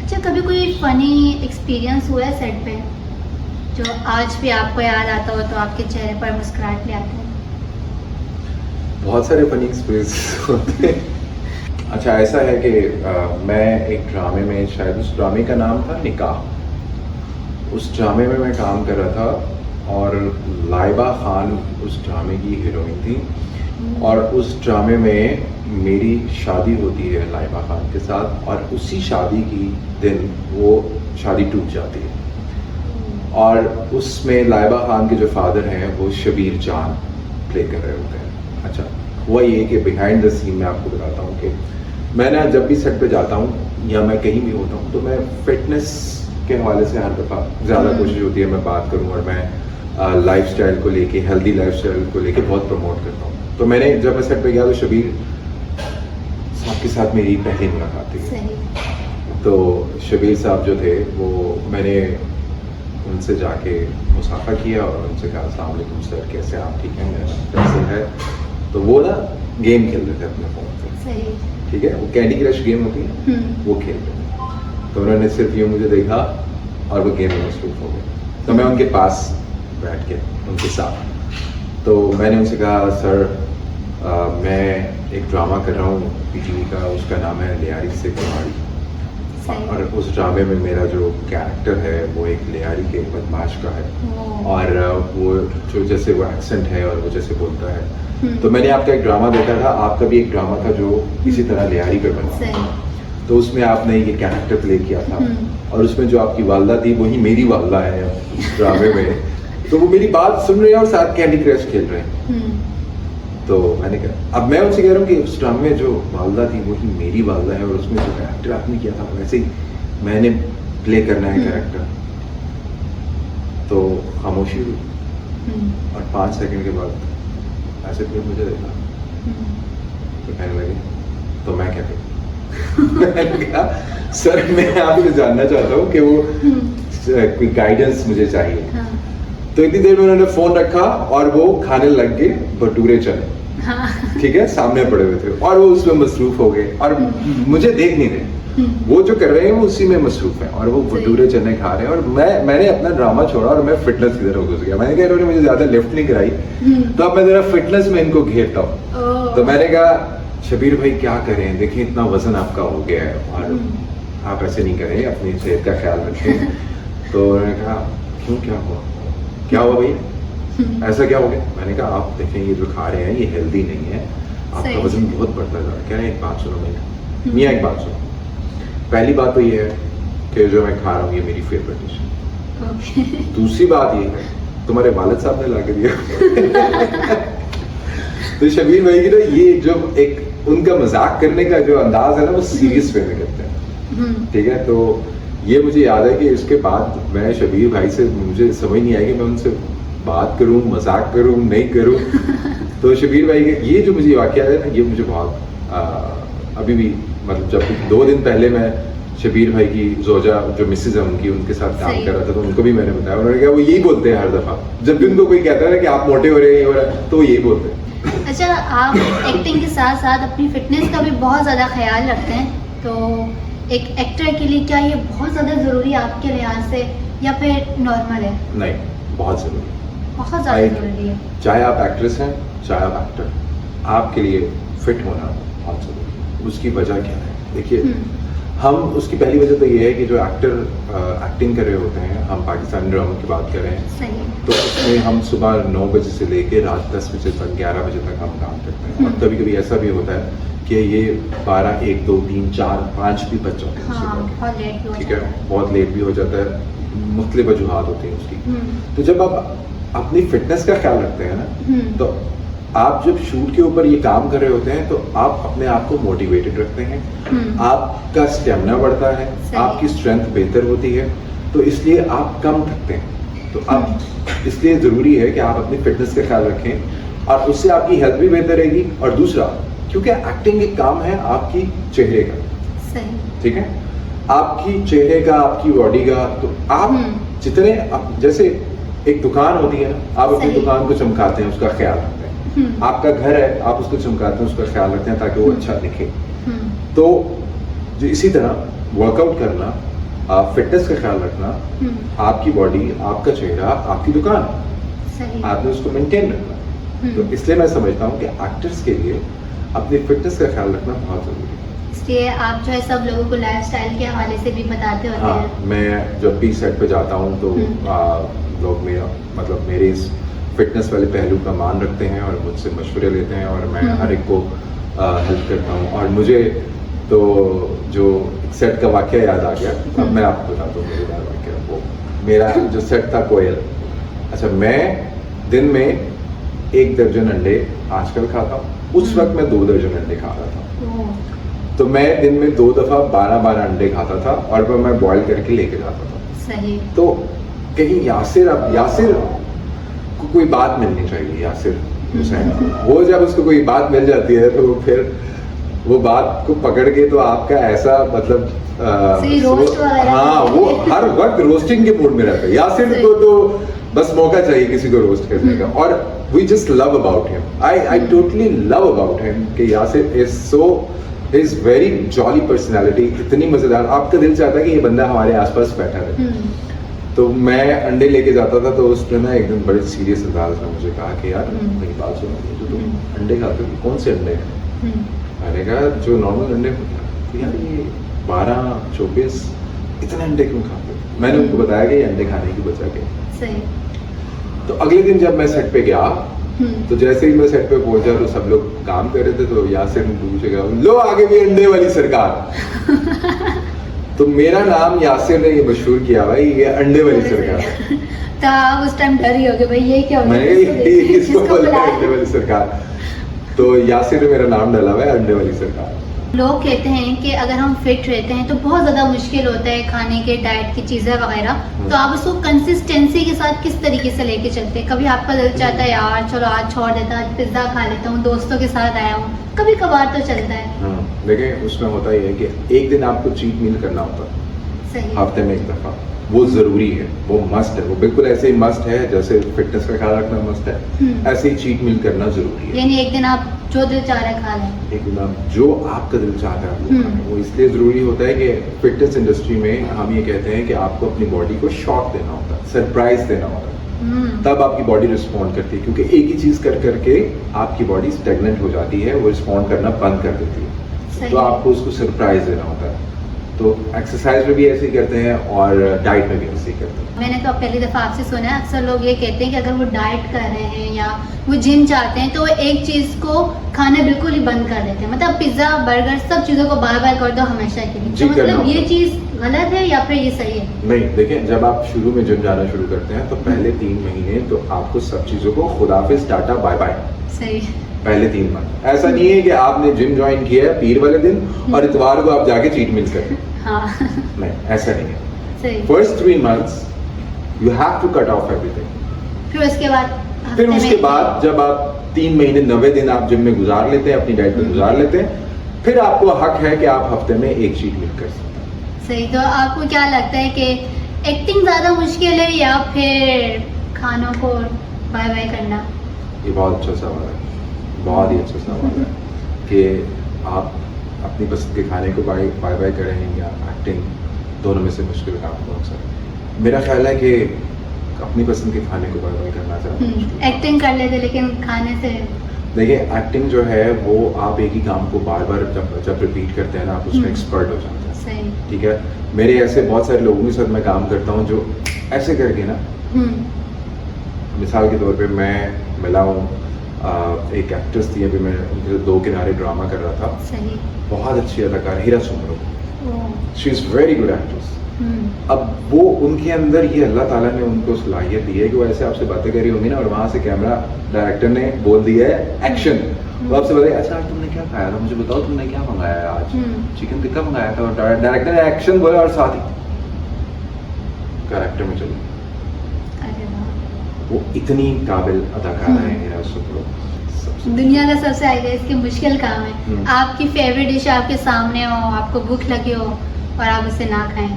अच्छा, कभी कोई फ़नी एक्सपीरियंस हुआ है सेट पे, जो आज भी आपको याद आता हो तो आपके चेहरे पर मुस्कुराहट ले आता है? बहुत सारे फनी एक्सपीरियंस होते हैं। अच्छा ऐसा है कि मैं एक ड्रामे में, शायद उस ड्रामे का नाम था निकाह। उस ड्रामे में मैं काम कर रहा था और लाइबा खान उस ड्रामे की हीरोइन थी। और उस ड्रामे में मेरी शादी होती है लाइबा खान के साथ, और उसी शादी की दिन वो शादी टूट जाती है। और उसमें लाइबा खान के जो फादर हैं वो शबीर जान प्ले कर रहे होते हैं। अच्छा, हुआ ये कि बिहाइंड द सीन में आपको बताता हूँ कि मैं ना जब भी सेट पे जाता हूँ या मैं कहीं भी होता हूँ तो मैं फिटनेस के हवाले से हर दफ़ा ज़्यादा कोशिश होती है मैं बात करूँ, और मैं लाइफस्टाइल को लेके, हेल्दी लाइफस्टाइल को लेके बहुत प्रमोट करता हूँ। तो मैंने जब मैं सेट पे गया तो शबीर साहब के साथ मेरी पहली मुलाकात थी। तो शबीर साहब जो थे वो, मैंने उनसे जाके मुसाफा किया और उनसे कहा अस्सलाम वालेकुम सर, कैसे आप, ठीक हैं, मेरा नाम फैसल है। तो वो ना गेम खेल रहे थे अपने फ़ोन पे, ठीक है, वो कैंडी क्रश गेम होती है, वो खेल रहे थे। तो उन्होंने सिर्फ यूँ मुझे देखा और वो गेम में मसरूफ हो गए। तो मैं उनके पास बैठ के उनके साथ, तो मैंने उनसे कहा सर मैं एक ड्रामा कर रहा हूँ पीटीवी का, उसका नाम है लियारी से कुमारी, और उस ड्रामे में मेरा जो कैरेक्टर है वो एक लियारी के बदमाश का है, और वो जो जैसे वो एक्सेंट है और वो जैसे बोलता है। तो मैंने आपका एक ड्रामा देखा था, आपका भी एक ड्रामा था जो इसी तरह लियारी पे बना, तो उसमें आपने ये कैरेक्टर प्ले किया था, और उसमें जो आपकी वालदा थी वही मेरी वालदा है उस ड्रामे में। तो वो मेरी बात सुन रहे हैं और साथ कैंडी क्रश खेल रहे हैं। तो मैंने कहा, अब मैं उनसे कह रहा हूँ कि उस ड्रामे में जो वालदा थी वही मेरी वालदा है, और उसमें जो कैरेक्टर आपने किया था वैसे ही मैंने प्ले करना है कैरेक्टर। तो खामोशी हुई, और 5 सेकंड के बाद ऐसे फिर मुझे देखा, तो कहने लगे तो मैं क्या करूँ? मैंने कहा सर मैं आपसे जानना चाहता हूँ कि वो कोई गाइडेंस मुझे चाहिए। तो इतनी देर में उन्होंने फोन रखा और वो खाने लग गए भटूरे चने, ठीक है, सामने पड़े हुए थे, और वो उसमें मसरूफ हो गए और मुझे देख नहीं रहे। वो जो कर रहे हैं वो उसी में मसरूफ है, और वो भटूरे चने खा रहे हैं, और मैंने अपना ड्रामा छोड़ा और मैं फिटनेस की तरफ घुस गया। मैंने कहा इन्होंने मुझे ज्यादा लिफ्ट नहीं कराई, तो अब मैं जरा फिटनेस में इनको घेरता हूँ। तो मैंने कहा शबीर भाई क्या करें, देखिए इतना वजन आपका हो गया है और आप ऐसे नहीं करें, अपनी सेहत का ख्याल रखें। तो उन्होंने कहा क्यों, क्या हुआ, क्या हुआ भैया, ऐसा क्या हो गया? मैंने कहा आप देखें ये जो खा रहे हैं ये हेल्दी नहीं है, आपका वजन बहुत बढ़ता जा रहा है। कह रहे हैं एक बात सुनो भैया, मियाँ एक बात सुनो, पहली बात तो ये है कि जो मैं खा रहा हूँ ये मेरी फेवरेट डिश है। दूसरी बात ये है तुम्हारे वालिद साहब ने ला के दिया। तो शबीर भाई की ना ये जो एक उनका मजाक करने का जो अंदाज है ना वो सीरियस वे में करते हैं, ठीक है। तो ये मुझे याद है कि इसके बाद मैं शबीर भाई से, मुझे समझ नहीं आया कि मैं उनसे बात करूं, मजाक करूं, नहीं करूं। तो शबीर भाई के ये जो मुझे वाकया है ना, ये मुझे बहुत अभी भी, मतलब जब 2 दिन पहले मैं शबीर भाई की जोजा जो मिसेज है उनकी, उनके साथ काम कर रहा था, तो उनको भी मैंने बताया। उन्होंने कहा वो यही बोलते हैं हर दफा जब भी उनको कोई कहता है ना कि आप मोटे हो रहे हैं, ये हो रहा है, तो वो यही बोलते हैं। अच्छा, आप एक्टिंग के साथ साथ अपनी फिटनेस का भी बहुत ज़्यादा ख्याल रखते हैं, तो एक एक्टर के लिए क्या ये बहुत ज़्यादा ज़रूरी है आपके लिहाज से, या फिर नॉर्मल है? नहीं, बहुत ज़रूरी, बहुत ज़्यादा ज़रूरी है। चाहे आप एक्ट्रेस हैं चाहे आप एक्टर, आपके लिए फिट होना बहुत ज़रूरी है। उसकी वजह क्या है, देखिए हम, उसकी पहली वजह तो ये है कि जो एक्टर एक्टिंग कर रहे होते हैं, हम पाकिस्तानी ड्रामा की बात कर रहे हैं, तो उसमें हम सुबह 9 बजे से लेकर रात 10 बजे तक, 11 बजे तक हम काम करते हैं। और कभी कभी ऐसा भी होता है कि ये 12, 1, 2, 3, 4, 5 भी बज जाते हैं सुबह के, ठीक है, बहुत लेट भी हो जाता है, मुख्तलिफ वजूहात होती हैं उसकी। तो जब आप अपनी फिटनेस का ख्याल रखते हैं ना, तो आप जब शूट के ऊपर ये काम कर रहे होते हैं तो आप अपने आप को मोटिवेटेड रखते हैं, आपका स्टेमिना बढ़ता है, आपकी स्ट्रेंथ बेहतर होती है, तो इसलिए आप कम थकते हैं। तो आप, इसलिए ज़रूरी है कि आप अपनी फिटनेस का ख्याल रखें, और उससे आपकी हेल्थ भी बेहतर रहेगी। और दूसरा, क्योंकि एक्टिंग एक काम है आपकी चेहरे का, ठीक है, आपकी चेहरे का, आपकी बॉडी का, तो आप जितने, जैसे एक दुकान होती है ना, आप अपनी दुकान को चमकाते हैं, उसका ख्याल रखते हैं। आपका घर है, आप उसको चमकाते हैं, उसका ख्याल रखते हैं ताकि वो अच्छा दिखे। तो जो इसी तरह वर्कआउट करना फिटनेस का ख्याल रखना, आपकी बॉडी, आपका चेहरा, आपकी दुकान, सही। आपने उसको मेंटेन रखना। तो इसलिए मैं समझता हूँ कि एक्टर्स के लिए अपनी फिटनेस का ख्याल रखना बहुत जरूरी है। इसलिए आप जो है सब लोगों को लाइफस्टाइल के हवाले से भी बताते होते हाँ, हैं। मैं जब भी सेट पे जाता हूँ तो लोग मेरे इस फिटनेस वाले पहलू का मान रखते हैं और मुझसे मशवरे लेते हैं और मैं हर एक को हेल्प करता हूँ। और मुझे तो जो सेट का वाकया याद आ गया, अब मैं आपको बताता हूँ मेरा वाकया। वो मेरा जो सेट था कोयल, अच्छा मैं दिन में 1 दर्जन अंडे आजकल खाता हूँ, उस वक्त मैं 2 दर्जन अंडे खा रहा था। तो मैं दिन में 2 दफा 12 अंडे खाता था और वह मैं बॉईल करके लेके जाता था। सही। तो कहीं यासिर को कोई बात मिलनी चाहिए, यासिर हुसैन, वो जब उसको कोई बात मिल जाती है तो फिर वो बात को पकड़ के तो आपका ऐसा मतलब रोस्ट वगैरह, हाँ, वो हर वक्त रोस्टिंग के मूड में रहता है। यासिर को तो बस मौका चाहिए किसी को रोस्ट करने का, और we just love about him, I totally love about him कि Yasir is very jolly personality, इतनी मजेदार, आपका दिल चाहता है कि ये बंदा हमारे आसपास बैठा रहे। तो मैं अंडे लेके जाता था तो उसने ना एक दिन बड़े सीरियस अंदाज में मुझे कहा कि यार मेरी बात सुनो, जो तुम अंडे खाते हो कौन से अंडे हैं? मैंने कहा जो नॉर्मल अंडे होते हैं। तो यार ये 12-24 इतने अंडे क्यों खाते हो? मैंने उनको बताया कि ये अंडे खाने की वजह क्या है। सही। तो अगले दिन जब मैं सेट पे गया तो जैसे ही मैं सेट पे पहुंचा तो सब लोग काम कर रहे थे, तो यासिर पूछे गया, लो आगे भी अंडे वाली सरकार। तो मेरा नाम यासिर ने ये मशहूर किया, भाई ये अंडे वाली सरकार। तो आप उस टाइम डर ही हो गए, भाई ये क्या हो गया? मैंने इसको बोला अंडे वाली सरकार, तो यासिर ने मेरा नाम डाला हुआ है अंडे वाली सरकार। लोग कहते हैं कि अगर हम फिट रहते हैं तो बहुत ज़्यादा मुश्किल होता है खाने के, डाइट की चीज़ें वगैरह, तो आप उसको कंसिस्टेंसी के साथ किस तरीके से लेके चलते हैं? कभी आपका दिल चाहता है यार चलो आज छोड़ देता, आज पिज्ज़ा खा लेता हूँ, दोस्तों के साथ आया हूँ, कभी कभार तो चलता है। देखिए उसमें होता ही है कि एक दिन आपको चीट मील करना होता है, सही। हफ्ते में 1 दफा, वो जरूरी है, वो मस्ट है, वो बिल्कुल ऐसे ही मस्ट है जैसे फिटनेस का ख्याल रखना मस्ट है, ऐसे ही चीट मील करना जरूरी है। यानी एक दिन आप जो दिल चाह रहा है खा लें। एक दिन आप जो आपका दिल चाहता है वो खाएं। वो इसलिए जरूरी होता है कि फिटनेस इंडस्ट्री में हम ये कहते हैं कि आपको अपनी बॉडी को शॉक देना होता है, सरप्राइज देना होता है, तब आपकी बॉडी रिस्पॉन्ड करती है। क्योंकि एक ही चीज कर करके आपकी बॉडी स्टेगनेंट हो जाती है, वो रिस्पॉन्ड करना बंद कर देती है, तो आपको उसको सरप्राइज देना होता है। तो एक्सरसाइज में भी ऐसे ही करते हैं और डाइट में भी ऐसे ही करते हैं। मैंने तो पहली दफ़ा आपसे सुना है, अक्सर लोग ये कहते हैं कि अगर वो डाइट कर रहे हैं या वो जिम चाहते हैं तो वो एक चीज़ को खाना बिल्कुल ही बंद कर देते हैं, मतलब पिज़्ज़ा बर्गर सब चीज़ों को बार बार कर दो हमेशा के लिए। तो मतलब ये चीज़ गलत है या फिर ये सही है? नहीं, देखिए जब आप शुरू में जिम जाना शुरू करते हैं तो पहले 3 महीने तो आपको सब चीज़ों को खुदाफिज टाटा बाय बाय, सही। पहले 3 मंथ। ऐसा नहीं है कि आपने जिम ज्वाइन किया है पीर वाले दिन और इतवार को आप जाके चीट मील करें। हाँ। नहीं, ऐसा नहीं है। सही। First 3 months you have to cut off everything. फिर उसके बाद जब आप 3 महीने 90 दिन आप जिम में गुजार लेते हैं, अपनी डाइट में गुजार लेते हैं, फिर आपको हक है कि आप हफ्ते में 1 चीट मील कर सकते हैं। सही। तो आपको क्या लगता है कि एक्टिंग ज़्यादा मुश्किल है या फिर खानों को बाय बाय करना? ये बहुत अच्छा सवाल है, बहुत ही अच्छा सवाल है कि आप अपनी पसंद के खाने को बाय बाय करें या एक्टिंग, दोनों में से मुश्किल काम कौन सा है? मेरा ख्याल है कि अपनी पसंद के खाने को बाय बाय करना चाहिए। एक्टिंग कर लेते लेकिन खाने से, देखिए एक्टिंग जो है वो आप एक ही काम को बार बार जब रिपीट करते हैं ना, आप उसमें एक्सपर्ट हो जाते हैं। सही। ठीक है, मेरे ऐसे बहुत सारे लोगों के साथ मैं काम करता हूँ जो ऐसे करके ना, मिसाल के तौर पे मैं मिला हूँ एक एक्ट्रेस थी, अभी मैं उनके 2 किनारे ड्रामा कर रहा था। सही। बहुत अच्छी अदाकार Hira Soomro, she is very good actress. अब वो उनके अंदर ये अल्लाह ताला ने उनको सलाहियत दी है कि वो ऐसे आपसे बातें करी होंगी ना और वहाँ से कैमरा डायरेक्टर ने बोल दिया है एक्शन, वो आपसे बताइए अच्छा आज तुमने क्या खाया था, मुझे बताओ तुमने क्या मंगाया है आज, चिकन टिक्का मंगाया था, और डायरेक्टर ने एक्शन बोला और साथ ही कैरेक्टर में चले। वो इतनी काबिल अदाकारा है हीरा सुमरो, दुनिया का सबसे आगे इसके मुश्किल काम है। आपकी फेवरेट डिश आपके सामने हो, आपको भूख लगी हो और आप उसे ना खाएं,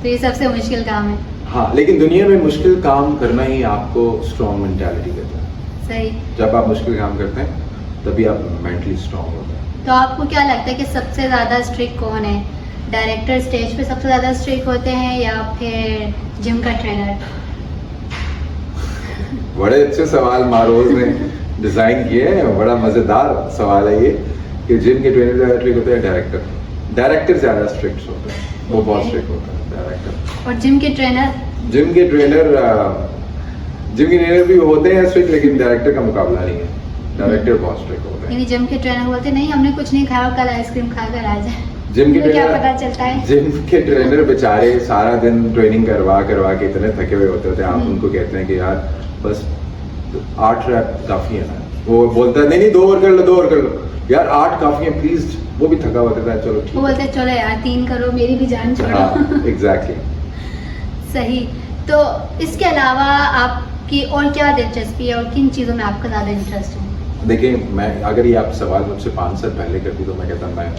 तो ये सबसे मुश्किल काम है। हाँ, लेकिन दुनिया में मुश्किल काम करना ही आपको स्ट्रॉन्ग मेंटालिटी देता है। सही। जब आप मुश्किल काम करते हैं तभी आप मेंटली स्ट्रॉन्ग होते हैं। तो आपको क्या लगता है कि सबसे ज़्यादा स्ट्रिक्ट कौन है डायरेक्टर स्टेज पे सबसे ज़्यादा स्ट्रिक्ट होते हैं या फिर जिम का ट्रेनर? बड़े अच्छे सवाल मारोज ने डिजाइन किए हैं, बड़ा मजेदार सवाल है ये कि जिम के ट्रेनर ज्यादा स्ट्रिक्ट होते हैं डायरेक्टर ज्यादा स्ट्रिक्ट होता है, वो बहुत स्ट्रिक्ट होता है डायरेक्टर। और जिम के ट्रेनर? जिम के ट्रेनर भी होते हैं स्ट्रिक्ट, लेकिन डायरेक्टर का मुकाबला नहीं है, डायरेक्टर बहुत स्ट्रिक्ट होते हैं। यानी जिम के ट्रेनर बोलते नहीं हमने कुछ नहीं खाया, कल आइसक्रीम खाकर आ जाए। जिम के क्या पता ट्रेनर चलता है? जिम के ट्रेनर बेचारे सारा दिन ट्रेनिंग करवा के इतने थके हुए होते थे, आप उनको कहते हैं कि यार बस 8 रैप काफी है ना, वो बोलता है नहीं 2 और कर लो यार, 8 काफी है प्लीज, वो भी थका हुआ था, चलो ठीक वो बोलते चलो यार 3 करो, मेरी भी जान छोड़ो। एग्जैक्टली। सही। तो इसके अलावा आपकी और क्या दिलचस्पी है और किन चीज़ों में आपका ज़्यादा इंटरेस्ट है? देखिए, मैं अगर ये आप सवाल मुझसे 5 साल पहले करती तो मैं कहता मैं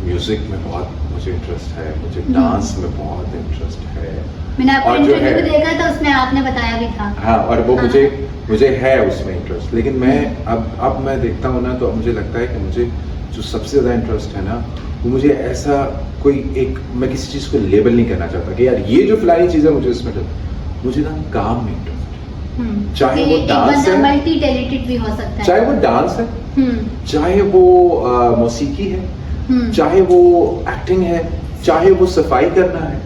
म्यूजिक में बहुत मुझे इंटरेस्ट है, मुझे डांस में बहुत इंटरेस्ट है। मैंने आपका और जो इंटरव्यू है- भी देखा था, उसमें आपने बताया भी था। हाँ, और वो हाँ। मुझे है उसमें इंटरेस्ट, लेकिन मैं अब मैं देखता हूँ ना, तो मुझे लगता है कि मुझे जो सबसे ज़्यादा इंटरेस्ट है ना, वो मुझे ऐसा कोई एक, मैं किसी चीज़ को लेबल नहीं करना चाहता कि यार ये जो फलानी चीज़ है मुझे इसमें मुझे ना काम में इंटरेस्ट है। चाहे वो डांस है, मल्टी टैलेंटेड भी हो सकता है, चाहे वो डांस है, चाहे वो मौसीकी है, चाहे वो एक्टिंग है, चाहे वो सफाई करना है,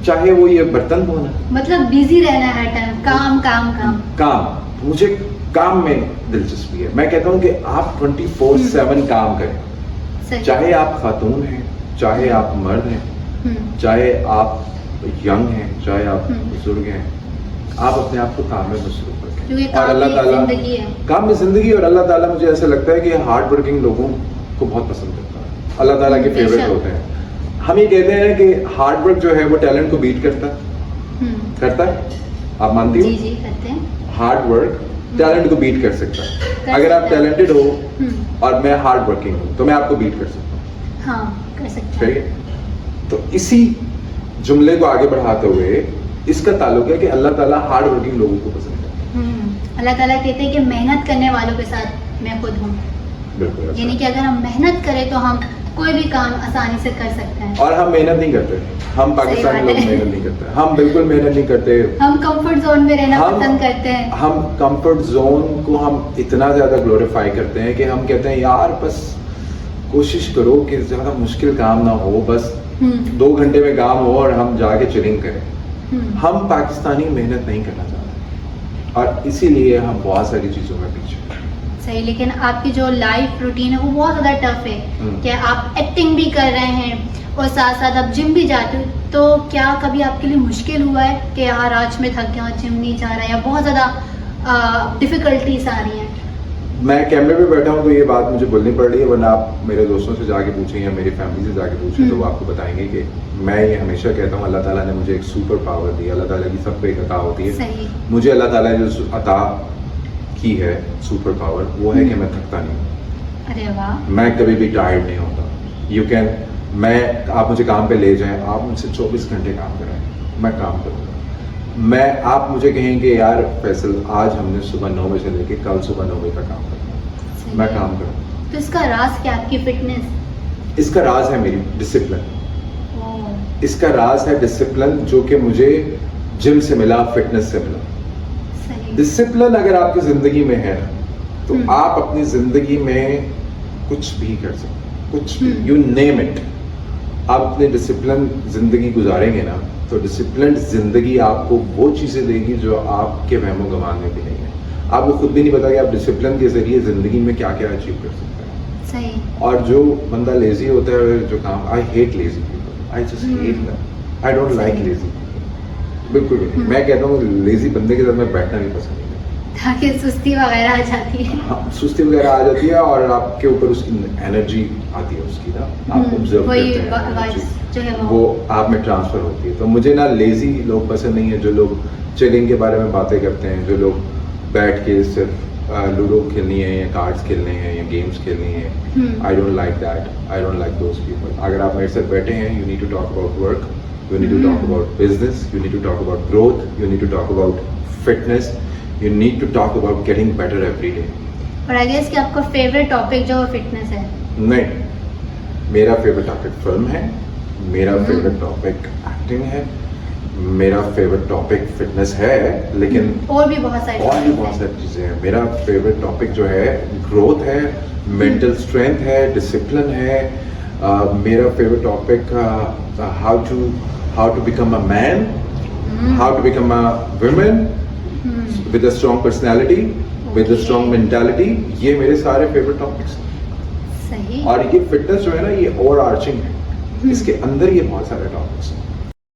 चाहे वो ये बर्तन धोना है, मतलब बिजी रहना है हर टाइम, काम काम काम काम। मुझे काम में दिलचस्पी है। मैं कहता हूँ कि आप 24/7 काम करें, सही। चाहे आप खातून हैं, चाहे आप मर्द हैं, चाहे आप यंग हैं, चाहे आप बुजुर्ग हैं, आप अपने आप को काम में मसरूफ क्योंकि रखें। काम और अल्लाह में ताला जिंदगी है। काम में जिंदगी, और अल्लाह ताला मुझे ऐसा लगता है कि हार्ड वर्किंग लोगों को बहुत पसंद करता है, अल्लाह ताला के फेवरेट बेशक। होते हैं। हम ये कहते हैं कि हार्ड वर्क जो है वो टैलेंट को बीट करता है, आप मानती हो? जी जी करते हैं। हार्ड वर्क टैलेंट को बीट कर सकता है। अगर आप सकता है। टैलेंटेड हो और मैं हार्ड वर्किंग हूँ तो मैं आपको बीट कर सकता हूँ, हाँ कर सकते ठीक हैं। है? तो इसी जुमले को आगे बढ़ाते हुए इसका ताल्लुक है कि अल्लाह ताला हार्ड वर्किंग लोगों को पसंद करता अल्लाह ताला कहते हैं कि मेहनत करने वालों के साथ मैं खुद हूँ। है। बिल्कुल ऐसा। यानी कि अगर हम मेहनत करें तो हम कोई भी काम आसानी से कर सकते हैं। और हम मेहनत नहीं करते, हम पाकिस्तानी बात लोग है। मेहनत नहीं करते, हम बिल्कुल मेहनत नहीं करते। हम कंफर्ट जोन में रहना हम- पसंद करते हैं। हम कंफर्ट जोन को हम इतना ज्यादा ग्लोरीफाई करते हैं कि हम कहते हैं यार बस कोशिश करो कि ज्यादा मुश्किल काम ना हो, बस 2 घंटे में काम हो और हम जाके चिलिंग करें। हम पाकिस्तानी मेहनत नहीं करना चाहते और इसीलिए हम बहुत सारी चीजों में पीछे हैं। सही। लेकिन आपकी जो लाइफ रूटीन है वो बहुत ज़्यादा टफ है कि आप एक्टिंग भी कर रहे हैं और साथ साथ आप जिम भी जाते हो, तो क्या कभी आपके लिए मुश्किल हुआ है कि यार आज मैं थक गया, जिम नहीं जा रहा, या बहुत ज़्यादा डिफिकल्टीज आ रही हैं? मैं कैमरे पे बैठा हूँ तो ये बात मुझे बोलनी पड़ रही है, वरना आप मेरे दोस्तों से जाके पूछें या मेरी फैमिली से जाके पूछें तो वो आपको बताएंगे कि मैं ये हमेशा कहता हूँ अल्लाह ताला ने मुझे एक सुपर पावर दी। अल्लाह ताला की सब पे एक अता होती है, सही। मुझे अल्लाह ताला ने जो अता की है सुपर पावर, वो है कि मैं थकता नहीं हूँ, अरे वाह। मैं कभी भी टायर्ड नहीं होता। यू कैन, मैं, आप मुझे काम पे ले जाएं, आप मुझसे 24 घंटे काम कराएं, मैं काम करूँगा। मैं, आप मुझे कहें कि यार फैसल आज हमने सुबह 9 बजे से लेके कल सुबह 9 बजे तक काम करना है, सही मैं है। काम करूँगा। तो इसका राज क्या, आपकी फिटनेस? इसका राज है मेरी डिसिप्लिन, ओह, इसका राज है डिसिप्लिन जो कि मुझे जिम से मिला, फिटनेस से मिला। सही। डिसिप्लिन अगर आपकी जिंदगी में है ना, तो आप अपनी जिंदगी में कुछ भी कर सकते हैं, कुछ भी, यू नेम इट। आप अपनी डिसिप्लिन जिंदगी गुजारेंगे ना, तो डिसिप्लिन जिंदगी आपको वो चीजें देगी जो आपके वहमो गमान में भी नहीं है। आपको खुद भी नहीं पता कि आप डिसिप्लिन के जरिए जिंदगी में क्या क्या अचीव कर सकते हैं। सही। और जो बंदा लेजी होता है, जो काम, I hate lazy people, I just hate them, I don't like lazy people, बिल्कुल भी नहीं। मैं कहता हूँ लेजी बंदे के साथ मैं बैठना भी पसंद नहीं करता। ताकि सुस्ती वगैरह आ जाती है। हाँ, सुस्ती वगैरह आ जाती है और आपके ऊपर उसकी एनर्जी आती है उसकी ना, आप ऑब्जर्व वही करते हैं वाइब्स energy, जो है वो आप में ट्रांसफर होती है। तो मुझे ना लेजी लोग पसंद नहीं है, जो लोग चिलिंग के बारे में बातें करते हैं, जो लोग बैठ के सिर्फ लूडो खेलनी है या कार्ड्स खेलने हैं या गेम्स खेलनी है। I don't like that, I don't like those people. अगर आप मेरे साथ बैठे हैं, you need to talk about work, you need to talk about business, you need to talk about growth, you need to talk about fitness, you need to talk about getting better every day. और I guess कि आपका favourite topic जो fitness है? नहीं, मेरा favourite topic film है, मेरा favourite topic acting है, मेरा फेवरेट टॉपिक फिटनेस है, लेकिन और भी बहुत सारी और भी topics बहुत हैं। सारी चीज़ें हैं। मेरा फेवरेट टॉपिक जो है ग्रोथ है, मेंटल स्ट्रेंथ है, डिसिप्लिन है। मेरा favourite topic how to become a man, how to become a woman with a strong personality, with a Okay. Strong mentality. ये मेरे सारे फेवरेट टॉपिक्स हैं। सही। और ये फिटनेस जो है ना, ये ओवर आर्चिंग है, इसके अंदर ये बहुत सारे टॉपिक्स हैं।